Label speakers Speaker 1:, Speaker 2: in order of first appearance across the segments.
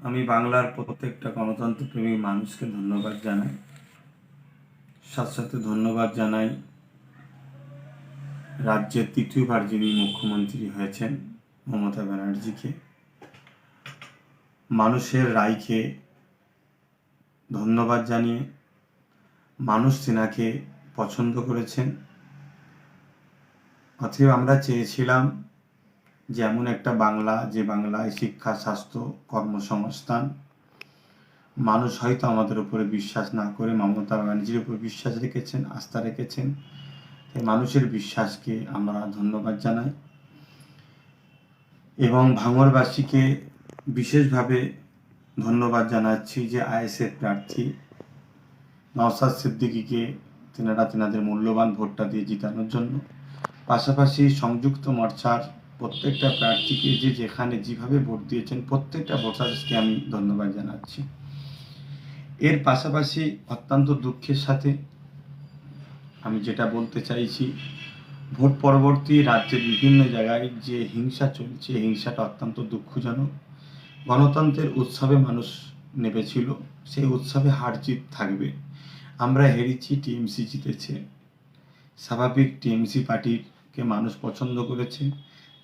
Speaker 1: আমি বাংলার প্রত্যেকটা গণতন্ত্রপ্রেমী মানুষকে ধন্যবাদ জানাই। সাথে সাথে ধন্যবাদ জানাই রাজ্যের তৃতীয়বার যিনি মুখ্যমন্ত্রী হয়েছেন মমতা ব্যানার্জিকে। মানুষের রায়কে ধন্যবাদ জানিয়ে মানুষ তেনাকে পছন্দ করেছেন। অতএব আমরা চেয়েছিলাম যে এমন একটা বাংলা, যে বাংলায় শিক্ষা, স্বাস্থ্য, কর্মসংস্থান, মানুষ হয়তো আমাদের উপরে বিশ্বাস না করে মমতা ব্যানার্জির উপর বিশ্বাস রেখেছেন, আস্থা রেখেছেন। তাই মানুষের বিশ্বাসকে আমরা ধন্যবাদ জানাই এবং ভাঙড়বাসীকে বিশেষভাবে ধন্যবাদ জানাচ্ছি যে আইএসএফ প্রার্থী নওশাদ সিদ্দিকীকে তেনাদের মূল্যবান ভোটটা দিয়ে জিতানোর জন্য। পাশাপাশি সংযুক্ত মোর্চার প্রত্যেকটা প্রার্থীকে যেখানে যেভাবে ভোট দিয়েছেন প্রত্যেকটা ভোটারকে আমি ধন্যবাদ জানাচ্ছি। এর পাশাপাশি অত্যন্ত দুঃখের সাথে আমি যেটা বলতে চাইছি, ভোট পরবর্তী রাজ্যের বিভিন্ন জায়গায় যে হিংসা চলছে, হিংসাটা অত্যন্ত দুঃখজনক। গণতন্ত্রের উৎসবে মানুষ নেমেছিল, সেই উৎসবে হার জিত থাকবে। আমরা হেরেছি, টিএমসি জিতেছে। স্বাভাবিক, টিএমসি পার্টিকে মানুষ পছন্দ করেছে।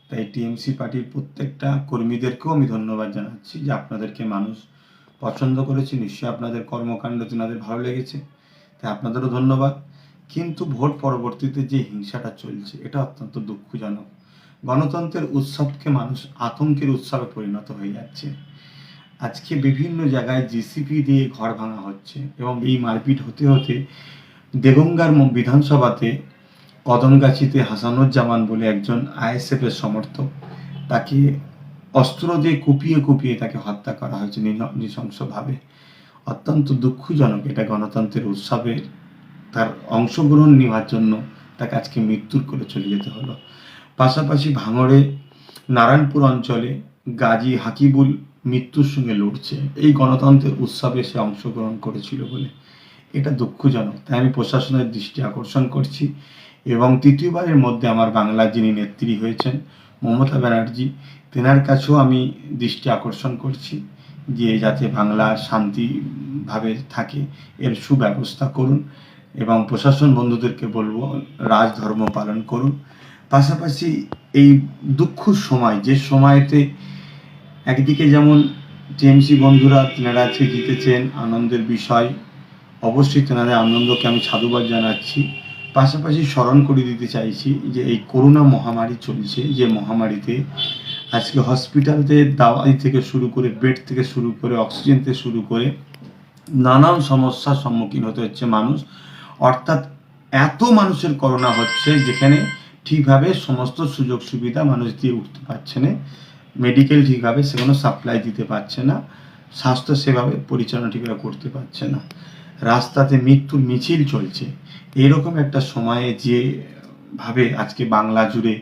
Speaker 1: তাই টিএমসি পার্টির প্রত্যেকটা কর্মীদেরকেও আমি ধন্যবাদ জানাচ্ছি যে আপনাদেরকে মানুষ পছন্দ করেছে। নিশ্চয়ই আপনাদের কর্মকাণ্ড তেনাদের ভালো লেগেছে, তাই আপনাদেরও ধন্যবাদ। কিন্তু ভোট পরবর্তীতে যে হিংসাটা চলছে এটা অত্যন্ত দুঃখজনক। গণতন্ত্রের উৎসবকে মানুষ আতঙ্কের উৎসবে পরিণত হয়ে যাচ্ছে। আজকে বিভিন্ন জায়গায় জিসিপি দিয়ে ঘর ভাঙা হচ্ছে এবং এই মারপিট হতে হতে দেগঙ্গার বিধানসভাতে কদমগাছিতে হাসানুজ্জামান বলে একজন আইএসএফ এর সমর্থক, তাকে অস্ত্র দিয়ে কুপিয়ে তাকে হত্যা করা হয়েছে নৃশংসভাবে। অত্যন্ত দুঃখজনক। এটা গণতন্ত্রের উৎসবে তার অংশগ্রহণ নেওয়ার জন্য তাকে আজকে মৃত্যুর করে চলে যেতে হলো। পাশাপাশি ভাঙড়ে নারায়ণপুর অঞ্চলে গাজী হাকিবুল মৃত্যুর সঙ্গে লড়ছে এই গণতন্ত্রের উৎসবে সে অংশগ্রহণ করেছিল বলে। এটা দুঃখজনক। তাই আমি প্রশাসনের দৃষ্টি আকর্ষণ করছি এবং তৃতীয়বারের মধ্যে আমার বাংলার যিনি নেত্রী হয়েছেন মমতা ব্যানার্জি, তেনার কাছেও আমি দৃষ্টি আকর্ষণ করছি যে যাতে বাংলা শান্তিভাবে থাকে এর সুব্যবস্থা করুন এবং প্রশাসন বন্ধুদেরকে বলবো রাজধর্ম পালন করুন। পাশাপাশি এই দুঃখ সময়, যে সময়তে একদিকে যেমন টিএমসি বন্ধুরা তেনারা আজকে জিতেছেন, আনন্দের বিষয়, অবশ্যই তেনাদের আনন্দকে আমি সাধুবাদ জানাচ্ছি। পাশাপাশি স্মরণ করে দিতে চাইছি যে এই করোনা মহামারী চলছে, যে মহামারীতে আজকে হসপিটালতে দাওয়াই থেকে শুরু করে, বেড থেকে শুরু করে, অক্সিজেন থেকে শুরু করে নানান সমস্যার সম্মুখীন হতে হচ্ছে মানুষ। অর্থাৎ এত মানুষের করোনা হচ্ছে যেখানে ঠিকভাবে সমস্ত সুযোগ সুবিধা মানুষ দিয়ে উঠতে পারছে না, মেডিকেল ঠিকভাবে সেগুলো সাপ্লাই দিতে পারছে না, স্বাস্থ্য সেভাবে পরিচালনা ঠিকভাবে করতে পারছে না, রাস্তাতে মৃত্যুর মিছিল চলছে। এরকম একটা সময়ে যেভাবে আজকে বাংলা জুড়ে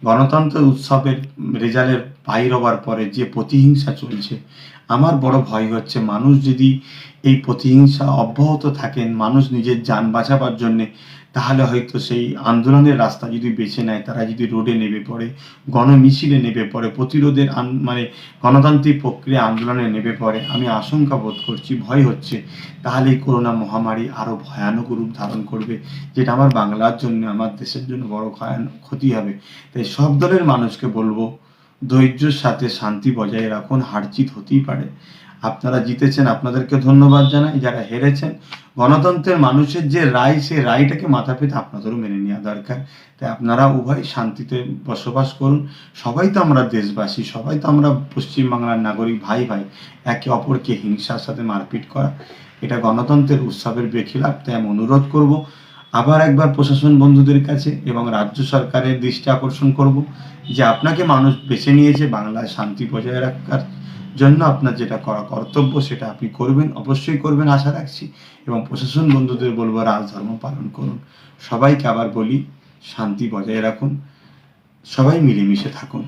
Speaker 1: গণতন্ত্র উৎসবের রেজাল্টের বাইর হওয়ার পরে যে প্রতিহিংসা চলছে, আমার বড় ভয় হচ্ছে মানুষ যদি এই প্রতিহিংসা অব্যাহত থাকেন, মানুষ নিজের যান বাঁচাবার জন্যে, তাহলে হয়তো সেই আন্দোলনের রাস্তা যদি বেছে নেয়, তারা যদি রোডে নেমে পড়ে, গণমিছিলে নেমে পড়ে, প্রতিরোধের গণতান্ত্রিক প্রক্রিয়া আন্দোলনে নেমে পড়ে, আমি আশঙ্কা বোধ করছি, ভয় হচ্ছে, তাহলে এই করোনা মহামারী আরও ভয়ানক রূপ ধারণ করবে, যেটা আমার বাংলার জন্য, আমার দেশের জন্য বড় ক্ষতি হবে। তাই সব দলের মানুষকে বলবো ধৈর্যের সাথে শান্তি বজায় রাখুন। হার জিত হতেই পারে। আপনারা জিতেছেন, আপনাদেরকে ধন্যবাদ জানাই। যারা হেরেছেন, গণতন্ত্রের মানুষের যে রায়, সেই রায়টাকে মাথা পেতে আপনাদেরও মেনে নেওয়া দরকার। তাই আপনারা উভয় শান্তিতে বসবাস করুন। সবাই তো আমরা দেশবাসী, সবাই তো আমরা পশ্চিমবাংলার নাগরিক, ভাই ভাই। একে অপরকে হিংসার সাথে মারপিট করা এটা গণতন্ত্রের উৎসবের বেখিলাফ। তাই আমি অনুরোধ করব আবার একবার প্রশাসন বন্ধুদের কাছে এবং রাজ্য সরকারের দৃষ্টি আকর্ষণ করব যে আপনাকে মানুষ বেছে নিয়েছে বাংলায় শান্তি বজায় রাখার জন্য। আপনার যেটা করা কর্তব্য সেটা আপনি করবেন, অবশ্যই করবেন আশা রাখছি। এবং প্রশাসন বন্ধুদের বলবো রাজধর্ম পালন করুন। সবাইকে আবার বলি শান্তি বজায় রাখুন, সবাই মিলেমিশে থাকুন।